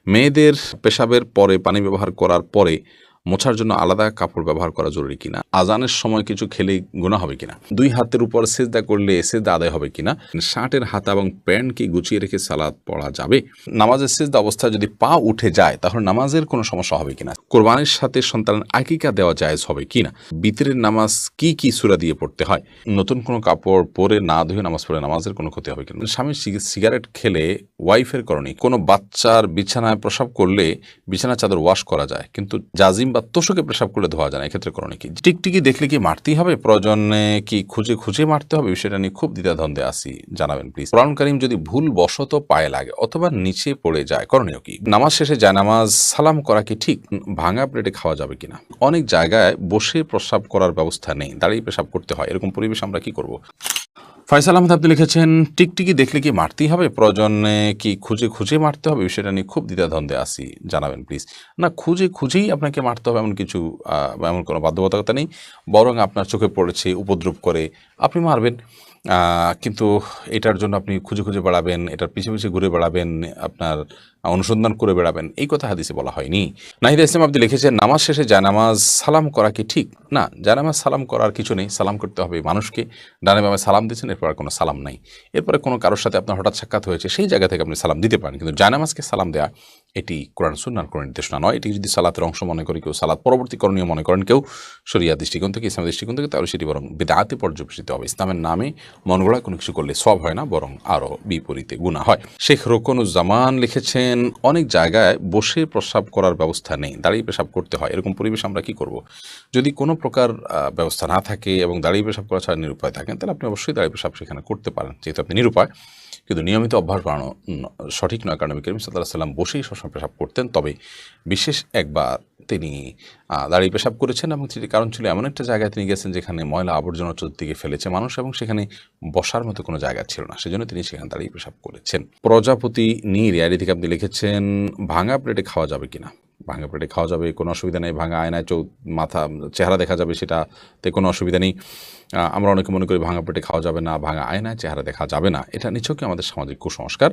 মেয়েদের পেশাবের পরে পানি ব্যবহার করার পরে মোছার জন্য আলাদা কাপড় ব্যবহার করা জরুরি কিনা, আজানের সময় কিছু খেলে গুনাহ হবে কিনা, দুই হাতের উপর সিজদা করলে সিজদা আদায় হবে কিনা, শার্টের হাতা এবং প্যান্ট কি গুছিয়ে রেখে সালাত পড়া যাবে, নামাজের সিজদা অবস্থায় যদি পা উঠে যায় তাহলে নামাজের কোনো সমস্যা হবে কিনা, কোরবানির সাথে সন্তানের আকিকা দেওয়া জায়েজ হবে কিনা, বিতরের নামাজ কি কি সূরা দিয়ে পড়তে হয়, নতুন কোনো কাপড় পরে না ধুয়ে নামাজ পড়ে নামাজের কোনো ক্ষতি হবে কিনা, স্বামী সিগারেট খেলে ওয়াইফের করণীয়, কোনো বাচ্চার বিছানায় প্রসাব করলে বিছানা চাদর ওয়াশ করা যায় কিন্তু জাজিম বা তোষকে পেশাব করলে ধোয়া যায় না, এক্ষেত্রে করণীয় কি, টিকটিকি দেখলে কি মারতেই হবে, প্রয়োজনে কি খুঁজে খুঁজে মারতে হবে, বিষয়টা নিয়ে খুব দ্বিধাদ্বন্দ্বে আসি, জানাবেন প্লিজ। কোরআন কারীম যদি ভুল বশত পায়ে লাগে অথবা নিচে পড়ে যায় করণীয় কি, নামাজ শেষে জায়নামাজ সালাম করা কি ঠিক, ভাঙা প্লেটে খাওয়া যাবে কিনা, অনেক জায়গায় বসে প্রসাব করার ব্যবস্থা নেই, দাঁড়িয়ে পেশাব করতে হয়, এরকম পরিবেশ আমরা কি করব। ফয়সাল আহমেদ আপনি লিখেছেন টিকটিকি দেখলে কি মারতেই হবে, প্রয়োজনে কি খুঁজে খুঁজে মারতে হবে, বিষয়টা নিয়ে খুব দ্বিধাদ্বন্দ্বে আসি, জানাবেন প্লিজ। না, খুঁজে খুঁজেই আপনাকে মারতে হবে এমন কিছু এমন কোনো বাধ্যবাধকতা নেই, বরং আপনার চোখে পড়েছে উপদ্রব করে আপনি মারবেন, কিন্তু এটার জন্য আপনি খুঁজে খুঁজে বেড়াবেন, এটার পিছিয়ে পিছিয়ে ঘুরে বেড়াবেন, আপনার অনুসন্ধান করে বেড়াবেন, এই কথা হাদিসে বলা হয়নি। নাহিদা ইসলাম আপনি লিখেছেন নামাজ শেষে জায়নামাজ সালাম করা কি ঠিক, না জায়নামাজ সালাম করার কিছু নেই, সালাম করতে হবে মানুষকে, ডানে বামে সালাম দিচ্ছেন এরপর কোনো সালাম নাই, এরপরে কোনো কারোর সাথে আপনার হঠাৎ সাক্ষাৎ হয়েছে সেই জায়গা থেকে আপনি সালাম দিতে পারেন, কিন্তু জায়নামাজকে সালাম দেওয়া এটি কোরআন সুন্নাহর কোনো নির্দেশনা নয়, এটি যদি সালাতের অংশ মনে করে কেউ, সালাত পরবর্তী করণীয় মনে করেন কেউ শরিয়া দৃষ্টিকোণ থেকে, ইসলামের দৃষ্টিকোণ থেকে, তাহলে সেটি বরং বিদআতে পর্যবেসিত হবে। ইসলামের নামে মন গড়া কোনো কিছু করলে সওয়াব হয় না, বরং আরও বিপরীতে গুনাহ হয়। শেখ রোকনুজ্জামান লিখেছেন অনেক জায়গায় বসে প্রস্রাব করার ব্যবস্থা নেই, দাঁড়িয়ে পেশাব করতে হয়, এরকম পরিবেশ আমরা কি করব। যদি কোনো প্রকার ব্যবস্থা না থাকে এবং দাঁড়িয়ে পেশাব করা ছাড়া নিরুপায় থাকেন তাহলে আপনি অবশ্যই দাঁড়িয়ে পেশাব সেখানে করতে পারেন, যেহেতু আপনি নিরুপায়, কিন্তু নিয়মিত অভ্যাস বাড়ানো সঠিক নয়, কারণ নবী করিম সাল্লাল্লাহু আলাইহি ওয়াসাল্লাম বসেই সবসময় পেশাব করতেন, তবে বিশেষ একবার তিনি দাঁড়িয়ে পেশাব করেছেন এবং সেটি কারণ ছিল এমন একটা জায়গায় তিনি গেছেন যেখানে ময়লা আবর্জনা চতুর্দিকে ফেলেছে মানুষ এবং সেখানে বসার মতো কোনো জায়গা ছিল না, সেজন্য তিনি সেখানে দাঁড়িয়ে পেশাব করেছেন। প্রজাপতি নীর আইডি থেকে আপনি লিখেছেন ভাঙা প্লেটে খাওয়া যাবে কিনা, ভাঙা প্লেটে খাওয়া যাবে, কোনো অসুবিধা নেই, ভাঙা আয়নায় মাথা চেহারা দেখা যাবে সেটাতে কোনো অসুবিধা নেই। আমরা অনেকে মনে করি ভাঙা প্লেটে খাওয়া যাবে না, ভাঙা আয়নায় চেহারা দেখা যাবে না, এটা নিছকই আমাদের সামাজিক কুসংস্কার।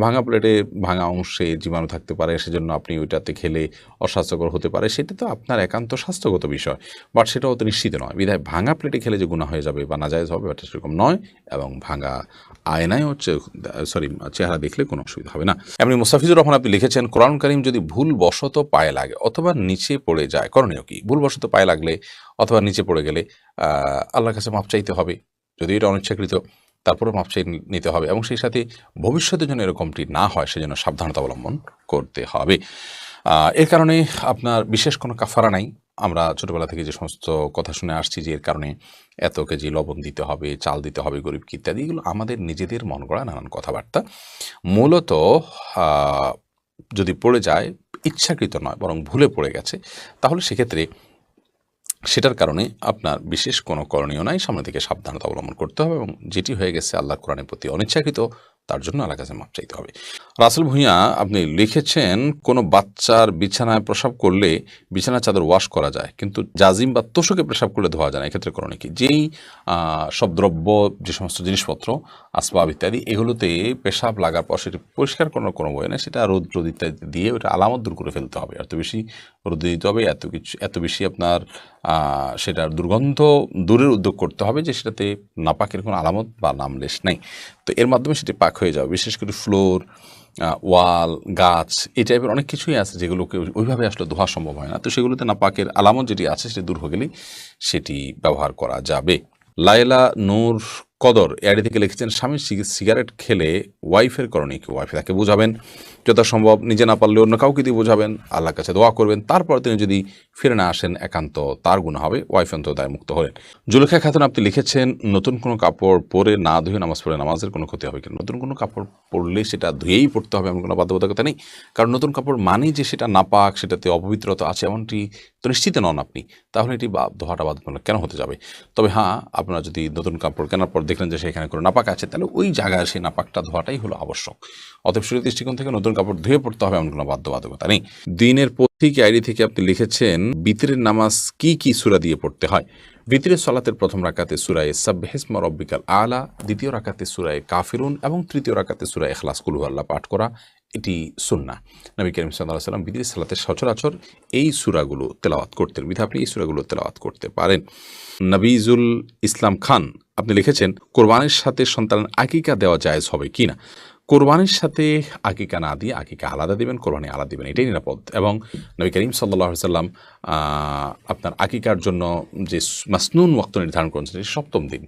ভাঙা প্লেটে ভাঙা অংশে জীবাণু থাকতে পারে, সেজন্য আপনি ওইটাতে খেলে অস্বাস্থ্যকর হতে পারে, সেটা তো আপনার একান্ত স্বাস্থ্যগত বিষয়, বাট সেটাও তো নিশ্চিত নয়, বিধায় ভাঙা প্লেটে খেলে যে গুনাহ হয়ে যাবে বা নাজায়েজ হবে এটা সেরকম নয়, এবং ভাঙা আয়নায় চেহারা দেখলে কোনো অসুবিধা হবে না। এমনি মুস্তাফিজুর রহমান আপনি লিখেছেন কোরআন কারীম যদি ভুল বশত পায়ে লাগে অথবা নিচে পড়ে যায় করণীয় কি, ভুল বশত পায়ে লাগলে অথবা নিচে পড়ে গেলে আল্লাহর কাছে মাপ চাইতে হবে, যদি এটা অনিচ্ছাকৃত তারপরে মাপ চাই নিতে হবে, এবং সেই সাথে ভবিষ্যতের জন্য এরকমটি না হয় সেজন্য সাবধানতা অবলম্বন করতে হবে। এর কারণে আপনার বিশেষ কোনো কাফারা নাই। আমরা ছোটোবেলা থেকে যে সমস্ত কথা শুনে আসছি যে এর কারণে এত কেজি লবণ দিতে হবে, চাল দিতে হবে গরিবকে ইত্যাদি, এগুলো আমাদের নিজেদের মন গড়া নানান কথাবার্তা। মূলত যদি পড়ে যায় ইচ্ছাকৃত নয় বরং ভুলে পড়ে গেছে, তাহলে সেক্ষেত্রে সেটার কারণে আপনার বিশেষ কোনো করণীয় নাই, সামনে থেকে সাবধানতা অবলম্বন করতে হবে, এবং যেটি হয়ে গেছে আল্লাহ কোরআনের প্রতি অনিচ্ছাকৃত তার জন্য আল্লাহর কাছে মাপ চাইতে হবে। রাসেল ভূঁইয়া আপনি লিখেছেন কোনো বাচ্চার বিছানায় প্রসাব করলে বিছানার চাদর ওয়াশ করা যায় কিন্তু জাজিম বা তোষকে পেশাব করলে ধোয়া যায় না, এক্ষেত্রে করণীয় কি, যেই সব দ্রব্য যে সমস্ত জিনিসপত্র আসবাব ইত্যাদি এগুলোতে পেশাব লাগার পর সেটি পরিষ্কার করার কোনো বই নেই, সেটা রোদ ইত্যাদি দিয়ে ওটা আলামত দূর করে ফেলতে হবে, এত বেশি রোদ দিতে হবে, এত বেশি আপনার সেটার দুর্গন্ধ দূরের উদ্যোগ করতে হবে যে সেটাতে নাপাকের কোনো আলামত বা নামলেশ নেই, তো এর মাধ্যমে সেটি পাক হয়ে যাবে। বিশেষ করে ফ্লোর, ওয়াল, গাছ এই টাইপের অনেক কিছুই আছে যেগুলোকে ওইভাবে আসলে ধোয়া সম্ভব হয় না, তো সেগুলোতে নাপাকের আলামত যেটি আছে সেটি দূর হয়ে গেলেই সেটি ব্যবহার করা যাবে। লায়লা নূর কদর এআইডি থেকে লিখেছেন স্বামী সিগারেট খেলে ওয়াইফের করণীয় কি, ওয়াইফ তাকে বোঝাবেন, যথাসম্ভব নিজে না পারলে অন্য কাউকে দিয়ে বোঝাবেন, আল্লাহর কাছে দোয়া করবেন, তারপর তিনি যদি ফিরে না আসেন একান্ত তার গুনাহ হবে, ওয়াইফ অন্তত দায় মুক্ত হলেন। জুলেখা খাতুন আপনি লিখেছেন নতুন কোনো কাপড় পরে না ধুয়ে নামাজ পড়ে নামাজের কোনো ক্ষতি হবে কিনা, নতুন কোনো কাপড় পরলে সেটা ধুয়েই পড়তে হবে এমন কোনো বাধ্যবাধকতা নেই, কারণ নতুন কাপড় মানেই যে সেটা নাপাক, সেটাতে অপবিত্রতা আছে এমনটি তো নিশ্চিত নন আপনি, তাহলে এটি ধোয়াটা বাধ্যতামূলক কেন হতে যাবে। তবে হ্যাঁ, আপনারা যদি নতুন কাপড় কেনার পর দেখলেন যে সেখানে কোনো নাপাক আছে তাহলে ওই জায়গায় সেই নাপাকটা ধোয়াটাই হলো আবশ্যক। অতএব শরীর দৃষ্টিকোণ থেকে নতুন কাপড় ধুয়ে পড়তে হবে এমন কোনো বাধ্যবাধকতা নেই। দিনের পথিক আইডি থেকে আপনি লিখেছেন বিতরের নামাজ কি কি সূরা দিয়ে পড়তে হয়। বিতরের সালাতের প্রথম রাকাতে সূরায়ে সাব্বিহিসমা রব্বিকাল আলা, দ্বিতীয় রাকাতে সূরায়ে কাফিরুন এবং তৃতীয় রাকাতে সূরা ইখলাস কুল হুয়াল্লাহ পাঠ করা, এটি সুন্নাহ। নবী করিম সাল্লাল্লাহু আলাইহি ওয়াসাল্লাম বিতির সালাতে সচরাচর এই সূরাগুলো তেলাওয়াত করতেন, বিধায় আপনি এই সূরাগুলো তেলাওয়াত করতে পারেন। নবীজুল ইসলাম খান আপনি লিখেছেন, কোরবানির সাথে সন্তানের আকিকা দেওয়া জায়েজ হবে কি না? কোরবানির সাথে আকিকা না দিয়ে আকিকা আলাদা দিবেন, কোরবানি আলাদা দিবেন, এটাই নিরাপদ। এবং নবী করিম সাল্লাল্লাহু আলাইহি ওয়াসাল্লাম আপনার আকিকার জন্য যে মাসনুন ওয়াক্ত নির্ধারণ করেছেন সেটি সপ্তম দিন।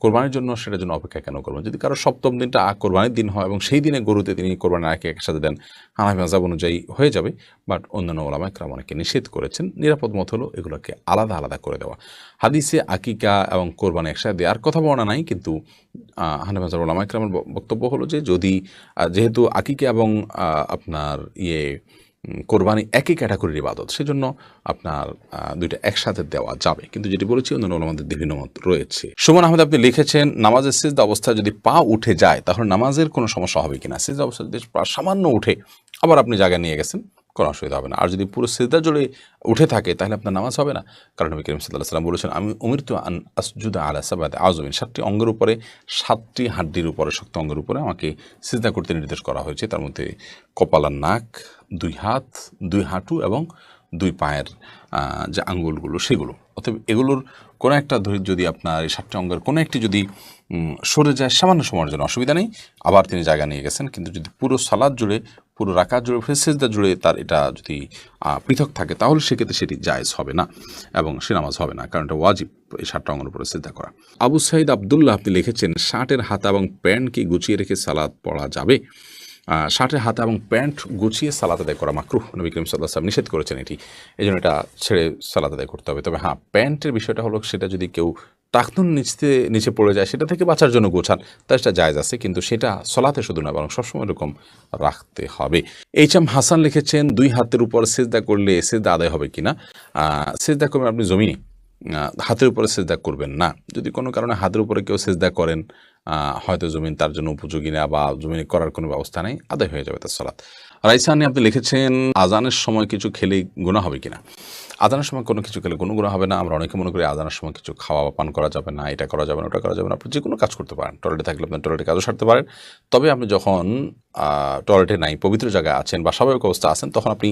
কোরবানির জন্য সেটার জন্য অপেক্ষা কেন করবেন? যদি কারো সপ্তম দিনটা কোরবানির দিন হয় এবং সেই দিনে গরুতে তিনি কোরবানির আকিকা একসাথে দেন, হানাফি মাযহাব অনুযায়ী হয়ে যাবে। বাট অন্যান্য ওলামা ইকরাম অনেকে নিষেধ করেছেন। নিরাপদ মত হলো এগুলোকে আলাদা আলাদা করে দেওয়া। হাদিসে আকিকা এবং কোরবানি একসাথে দেওয়ার কথা বলা নাই, কিন্তু হানাফি মাযহাব ওলামা ইকরামের বক্তব্য হলো যে যদি যেহেতু আকিকা এবং আপনার কোরবানি একই ক্যাটাগরির ইবাদত, সেজন্য আপনার দুইটা একসাথে দেওয়া যাবে। কিন্তু যেটি বলেছি অন্যান্য ওলামাদের বিভিন্ন মত রয়েছে। সুমন আহমেদ আপনি লিখেছেন, নামাজের সিজদা অবস্থায় যদি পা উঠে যায় তাহলে নামাজের কোনো সমস্যা হবে কিনা? সিজদা অবস্থায় যদি পা সামান্য উঠে আবার আপনি জায়গায় নিয়ে গেছেন, কোনো অসুবিধা হবে না। আর যদি পুরো সিজদা জুড়ে উঠে থাকে তাহলে আপনার নামাজ হবে না। কারণ নবী করিম সাল্লাল্লাহু আলাইহি ওয়াসাল্লাম বলেছেন, আমি উমিরতু আন আসজুদা আলা সাবআতি আযমিন, 7টি অঙ্গের উপরে, 7টি হাড্ডির উপরে, শক্ত অঙ্গের উপরে আমাকে সিজদা করতে নির্দেশ করা হয়েছে। তার মধ্যে কপাল আর নাক, 2 হাত, 2 হাঁটু এবং 2 পায়ের যে আঙ্গুলগুলো সেগুলো। অতএব এগুলোর কোনো একটা যদি আপনার এই 7টি অঙ্গের কোনো একটি যদি সরে যায় সামান্য সময়ের জন্য অসুবিধা নেই, আবার তিনি জায়গা নিয়ে গেছেন। কিন্তু যদি পুরো সালাত জুড়ে, পুরো রাকাত জুড়ে, সিজদা জুড়ে তার এটা যদি পৃথক থাকে তাহলে সেক্ষেত্রে সেটি জায়েজ হবে না এবং সে নামাজ হবে না, কারণ এটা ওয়াজিব এই 7টা অঙ্গের উপরে সিজদা করা। আবু সাইদ আবদুল্লাহ আপনি লিখেছেন, শার্টের হাতা এবং প্যান্ট কি গুছিয়ে রেখে সালাত পড়া যাবে? শার্টের হাতা এবং প্যান্ট গুছিয়ে সালাত আদায় করা মাকরুহ, নবী করিম সাল্লাল্লাহু আলাইহি ওয়াসাল্লাম নিষেধ করেছেন এটি, এই জন্য এটা ছেড়ে সালাত আদায় করতে হবে। তবে হ্যাঁ, প্যান্টের বিষয়টা হলো সেটা যদি কেউ টাকনুন নিচে পড়ে যায় সেটা থেকে বাঁচার জন্য গোছান, তাই সেটা জায়েজ আছে, কিন্তু সেটা সলাতে শুধু না বরং সবসময় এরকম রাখতে হবে। এইচ.এম. হাসান লিখেছেন, 2 হাতের উপর সিজদা করলে সিজদা আদায় হবে কিনা? সিজদা করবেন আপনি জমিনে, হাতের উপরে সিজদা করবেন না। যদি কোনো কারণে হাতের উপরে কেউ সিজদা করেন, হয়তো জমিন তার জন্য উপযোগী না বা জমিনে করার কোনো ব্যবস্থা নেই, আদায় হয়ে যাবে তার সালাত। রাইসানি আপনি লিখেছেন, আজানের সময় কিছু খেলে গুনাহ হবে কিনা? আজানের সময় কোনো কিছু খেলে কোনো গুনাহ হবে না। আমরা অনেকে মনে করি আজানের সময় কিছু খাওয়া বা পান করা যাবে না, এটা করা যাবে না, ওটা করা যাবে না। আপনি যে কোনো কাজ করতে পারেন, টয়লেটে থাকলে আপনি টয়লেটে কাজও সারতে পারেন। তবে আপনি যখন টয়লেটে নাই, পবিত্র জায়গায় আছেন বা স্বাভাবিক অবস্থা আছেন, তখন আপনি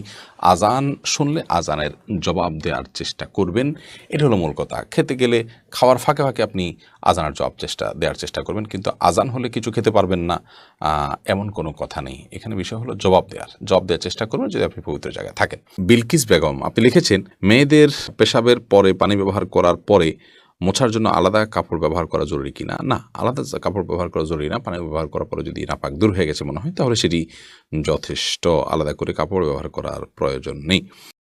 আজান শুনলে আজানের জবাব দেওয়ার চেষ্টা করবেন। এটা হলো মূল কথা। খেতে গেলে খাওয়ার ফাঁকে ফাঁকে আপনি আজানের দেওয়ার চেষ্টা করবেন, কিন্তু আজান হলে কিছু খেতে পারবেন না এমন কোনো কথা নেই। এখানে বিষয় হলো জবাব দেওয়ার চেষ্টা করবেন যদি আপনি পবিত্র জায়গায় থাকেন। বিলকিস বেগম আপনি লিখেছেন, মেয়েদের পেশাবের পরে পানি ব্যবহার করার পরে মোছার জন্য আলাদা কাপড় ব্যবহার করা জরুরি কিনা? না, আলাদা কাপড় ব্যবহার করা জরুরি না। পানি ব্যবহার করার পরে যদি নাপাক দূর হয়ে গেছে মনে হয় তাহলে সেটি যথেষ্ট, আলাদা করে কাপড় ব্যবহার করার প্রয়োজন নেই।